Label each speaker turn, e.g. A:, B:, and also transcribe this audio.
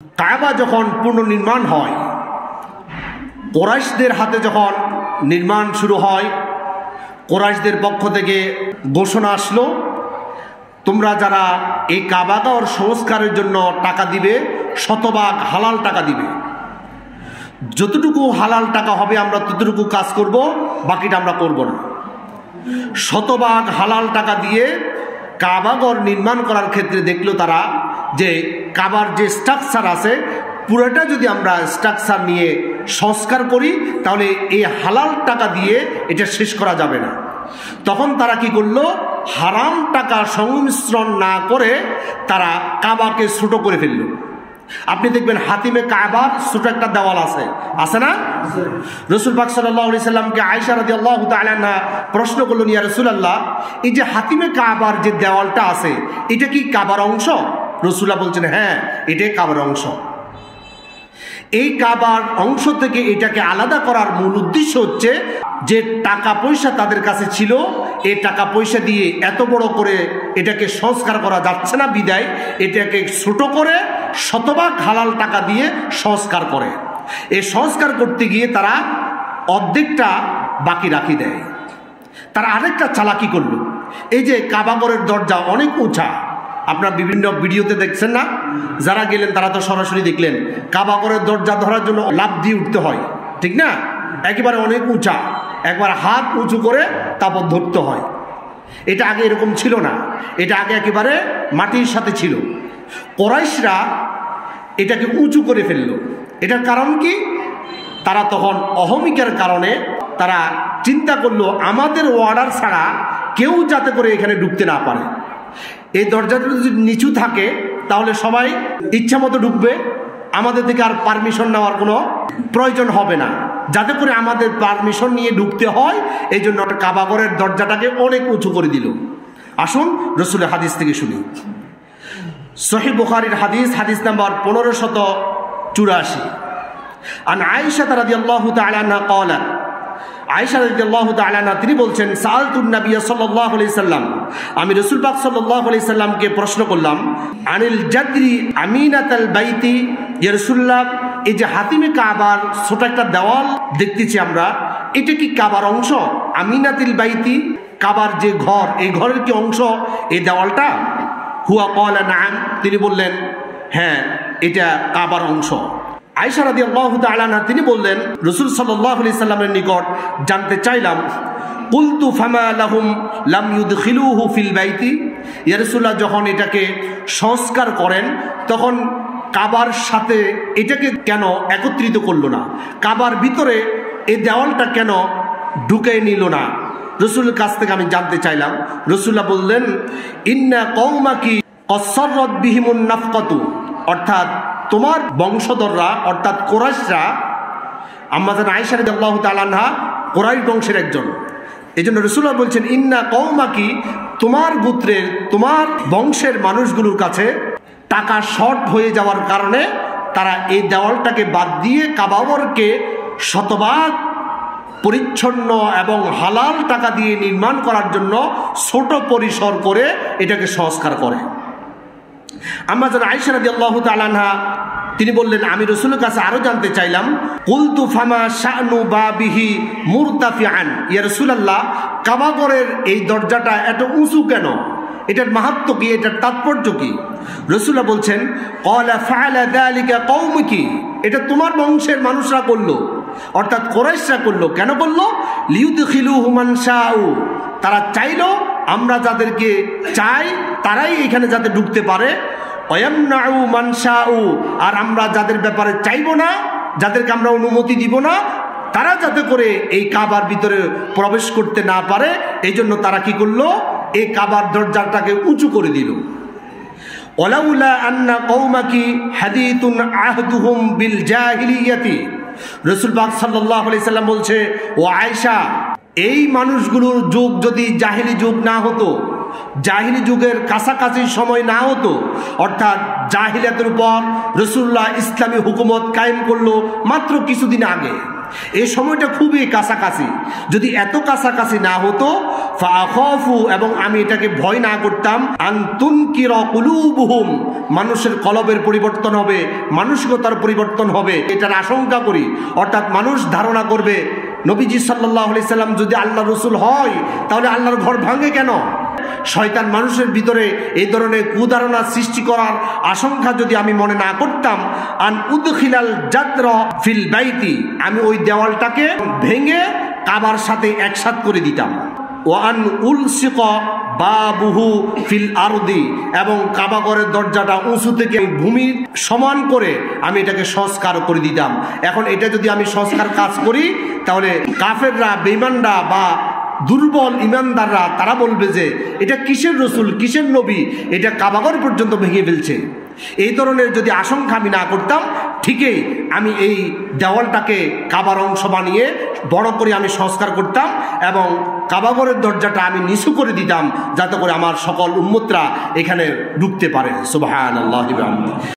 A: কাবা যখন পুনর্নির্মাণ হয়, কুরাইশদের হাতে যখন নির্মাণ শুরু হয়, কুরাইশদের পক্ষ থেকে ঘোষণা আসলো, তোমরা যারা এই কাবাগর সংস্কারের জন্য টাকা দিবে, শতভাগ হালাল টাকা দিবে। যতটুকু হালাল টাকা হবে আমরা ততটুকু কাজ করব, বাকিটা আমরা করব না। শতভাগ হালাল টাকা দিয়ে কাবাগর নির্মাণ করার ক্ষেত্রে দেখলো তারা যে কাবার যে স্ট্রাকচার আছে পুরোটা যদি আমরা স্ট্রাকচার নিয়ে সংস্কার করি তাহলে এই হালাল টাকা দিয়ে এটা শেষ করা যাবে না। তখন তারা কি করলো, হারাম টাকা সংমিশ্রণ না করে তারা কাবাকে ছোট করে ফেললো। আপনি দেখবেন হাতিমে কাবার ছোট একটা দেওয়াল আছে, আছে না? রাসূল পাক সাল্লাল্লাহু আলাইহি সাল্লামকে আয়েশা রাদিয়াল্লাহু তাআলা আনহা প্রশ্ন করলেন, ইয়া রাসূলুল্লাহ, এই যে হাতিমে কাবার যে দেওয়ালটা আছে এটা কি কাবার অংশ? রাসূলুল্লাহ বলছেন, হ্যাঁ, এটাই কাবার অংশ। এই কাবার অংশ থেকে এটাকে আলাদা করার মূল উদ্দেশ্য হচ্ছে যে টাকা পয়সা তাদের কাছে ছিল, এই টাকা পয়সা দিয়ে এত বড় করে এটাকে সংস্কার করা যাচ্ছে না, বিদায় এটাকে ছোট করে শতভাগ হালাল টাকা দিয়ে সংস্কার করে। এই সংস্কার করতে গিয়ে তারা অর্ধেকটা বাকি রাখি দেয়। তারা আরেকটা চালাকি করলো, এই যে কাবাগরের দরজা অনেক উঁচা, আপনারা বিভিন্ন ভিডিওতে দেখছেন না, যারা গেলেন তারা তো সরাসরি দেখলেন কাবাগরের দরজা ধরার জন্য লাফ দিয়ে উঠতে হয়, ঠিক না? একেবারে অনেক উঁচা, একবার হাত উঁচু করে তারপর ধরতে হয়। এটা আগে এরকম ছিল না, এটা আগে একেবারে মাটির সাথে ছিল। কুরাইশরা এটাকে উঁচু করে ফেললো। এটার কারণ কি? তারা তখন অহমিকার কারণে তারা চিন্তা করলো আমাদের অর্ডার ছাড়া কেউ যাতে করে এখানে ঢুকতে না পারে। এই দরজাটা যদি নিচু থাকে তাহলে সবাই ইচ্ছা মতো ঢুকবে, আমাদের থেকে আর পারমিশন নেওয়ার কোনো প্রয়োজন হবে না। যাতে করে আমাদের পারমিশন নিয়ে ঢুকতে হয়, এই জন্য কাবাগরের দরজাটাকে অনেক উঁচু করে দিল। আসুন রাসূলের হাদিস থেকে শুনি। সহিহ বুখারীর হাদিস, হাদিস নাম্বার 1584। আন আয়েশা রাদিয়াল্লাহু তাআলা আনহা ক্বালাত, আয়েশা রাদিয়াল্লাহু তাআলা আনহা তিনি বলছেন, সাআলতুন নবী সাল্লাল্লাহু আলাইহি সাল্লাম, আমি রাসূল পাক সাল্লাল্লাহু আলাইহি সাল্লামকে প্রশ্ন করলাম, আনিল জাদরি আমিনাতাল বাইতি, ইয়া রাসূলুল্লাহ, এই যে হাতিমে কাবার ছোট একটা দেওয়াল দেখতেছি আমরা, এটা কি কাবার অংশ? আমিনাতিল বাইতি, কাবার যে ঘর, এই ঘরের কি অংশ এই দেওয়ালটা? হুয়া ক্বালা নাআম, তিনি বললেন হ্যাঁ, এটা কাবার অংশ। আয়েশা রাদিয়াল্লাহু তাআলা আনহা তিনি বললেন, রাসূল সাল্লাল্লাহু আলাইহি সাল্লামের নিকট জানতে চাইলাম, কুলতু ফামা লাহুম লাম ইউদখিলুহু ফিল বাইতি, ইয়া রাসূলুল্লাহ, যখন এটাকে সংস্কার করেন তখন কাবার সাথে এটাকে কেন একত্রিত করলো না? কাবার ভিতরে এই দেওয়ালটা কেন ঢুকে নিল না? রাসূলের কাছ থেকে আমি জানতে চাইলাম। রাসূলুল্লাহ বললেন, ইন্না কওমাকি কসসাররাত বিহিমুন নাফকাতু, অর্থাৎ তোমার বংশধররা অর্থাৎ কুরাইশরা, আম্মাজান আয়েশা রাদিয়াল্লাহু তাআলা আনহা কুরাইশ বংশের একজন, এজন্য রাসূলুল্লাহ বলছেন ইন্না কওমাকি, তোমার গোত্রের তোমার বংশের মানুষগুলোর কাছে টাকা শর্ট হয়ে যাওয়ার কারণে তারা এই দেওয়ালটাকে বাদ দিয়ে কাবাগরকে শতভাগ পরিচ্ছন্ন এবং হালাল টাকা দিয়ে নির্মাণ করার জন্য ছোট পরিসর করে এটাকে সংস্কার করে। আম্মাজান আয়েশা রাদিয়াল্লাহু তাআলা আনহা তিনি বললেন, আমি রাসূলের কাছে আরো জানতে চাইলাম, কুলতু ফামা শা'নু বাবিহি মুরতাফিআন, ইয়া রাসূলুল্লাহ, কাবাগরের এই দরজাটা এত উঁচু কেন? এটার মাহাত্ম্য কি? এটার তাৎপর্য কি? রাসূলুল্লাহ বলছেন, ক্বালা ফাআলা যালিকা কওমুকি, এটা তোমার বংশের মানুষরা করলো, অর্থাৎ কুরাইশরা করলো। কেন করলো? লিউদখিলুহু মান শাউ, তারা চাইলো আমরা যাদেরকে চাই তারাই এখানে যাতে ঢুকতে পারে, ওয়ামনাউ মান শাউ, আর আমরা যাদের ব্যাপারে চাইবো না, যাদেরকে আমরা অনুমতি দিব না, তারা যাতে করে এই কাবার ভিতরে প্রবেশ করতে না পারে, এই জন্য তারা কি করলো, এই কাবার দরজাটাকে উঁচু করে দিল। ওয়ালাউলা আন্না কওমাকি হাদিতুন আহদুহুম বিল জাহিলিয়াতি, রাসূল পাক সাল্লাল্লাহু আলাইহি সাল্লাম বলছে, ও আয়েশা, এই মানুষগুলোর যুগ যদি জাহিলি যুগ না হতো, জাহিলি যুগের কাছাকাছি সময় না হতো, অর্থাৎ জাহিলিয়াতের উপর রাসূলুল্লাহ ইসলামী হুকুমত কায়েম করলো মাত্র কিছুদিন আগে, এই সময়টা খুবই কাছাকাছি, যদি এত কাছাকাছি না হতো, ফাআখাফু, এবং আমি এটাকে ভয় না করতাম, আন তুনকিরা কুলুবুহুম, মানুষের কলবের পরিবর্তন হবে, মানসিকতার পরিবর্তন হবে, এটার আশঙ্কা করি। অর্থাৎ মানুষ ধারণা করবে নবীজি সাল্লাল্লাহু আলাইহি সাল্লাম যদি আল্লাহ রসুল হয় তাহলে আল্লাহর ঘর ভাঙে কেন? শয়তান মানুষের ভিতরে এই ধরনের কুধারণা সৃষ্টি করার আশঙ্কা যদি আমি মনে না করতাম, আন উদখিলাল জাদরা ফিল বাইতি, আমি ওই দেওয়ালটাকে ভেঙে কাবার সাথে একসাথ করে দিতাম। ওয়ান উলসিকা বাবুহু ফিল আরদি, এবং কাবাগরের দরজাটা উঁচু থেকে ভূমির সমান করে আমি এটাকে সংস্কার করে দিতাম। এখন এটা যদি আমি সংস্কার কাজ করি তাহলে কাফেররা, বেঈমানরা বা দুর্বল ইমানদাররা তারা বলবে যে এটা কিসের রসুল, কিসের নবী, এটা কাবাগর পর্যন্ত ভেঙে ফেলছে। এই ধরনের যদি আশঙ্কা আমি না করতাম, ঠিকই আমি এই দেওয়ালটাকে কাবার অংশ বানিয়ে বড় করে আমি সংস্কার করতাম এবং কাবাগরের দরজাটা আমি নিচু করে দিতাম, যাতে করে আমার সকল উম্মতরা এখানে ঢুকতে পারে। সুবহানাল্লাহি ওয়া বিহামদিহি।